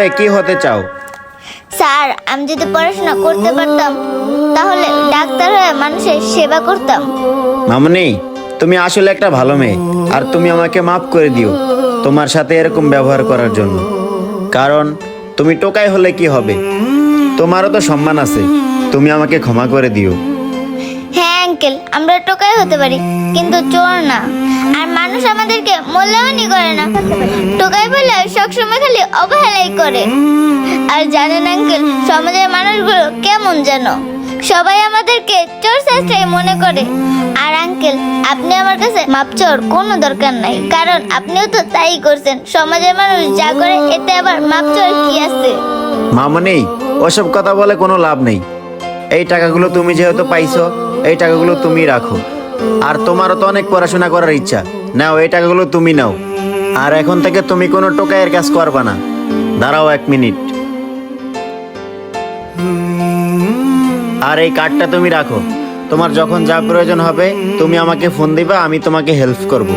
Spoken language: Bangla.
হয়ে কি হতে চাও? স্যার, আমি যদি পড়াশোনা করতে পারতাম তাহলে ডাক্তার হয়ে মানুষের সেবা করতাম। মামনি, তুমি আসলে একটা ভালো মেয়ে, আর তুমি আমাকে মাফ করে দিও তোমার সাথে এরকম ব্যবহার করার জন্য। কারণ তুমি টোকাই হলে কি হবে, তোমারও তো সম্মান আছে। তুমি আমাকে ক্ষমা করে দিও। হ্যাঁ আঙ্কেল, আমরা টোকাই হতে পারি কিন্তু চোর না। আর মানুষ আমাদেরকে মূল্যায়নই করে না, টোকাই বলে সবসময় খালি অবহেলাই করে। আর জানেন আঙ্কেল, সমাজের মানুষগুলো কেমন যেন সবাই আমাদেরকে চোর শাস্ত্রই মনে করে। আর আঙ্কেল, আপনি আমার কাছে মাপ চাওয়ার কোনো দরকার নাই, কারণ আপনিও তো তাই করছেন। সমাজের মানুষ যা করে এতে আবার মাপ চাওয়ার কি আছে? মামনি, ওসব কথা বলে কোনো লাভ নেই। এই টাকাগুলো তুমি যেহেতু পাইছো, এই টাকাগুলো তুমি রাখো। আর তোমারও তো অনেক পড়াশোনা করার ইচ্ছা, নাও এই টাকাগুলো তুমি নাও। আর এখন থেকে তুমি কোনো টোকাইয়ের কাজ করবা না। দাঁড়াও 1 মিনিট। আর এই কার্ডটা তুমি রাখো। তোমার যখন যা প্রয়োজন হবে তুমি আমাকে ফোন দিবা, আমি তোমাকে হেল্প করব।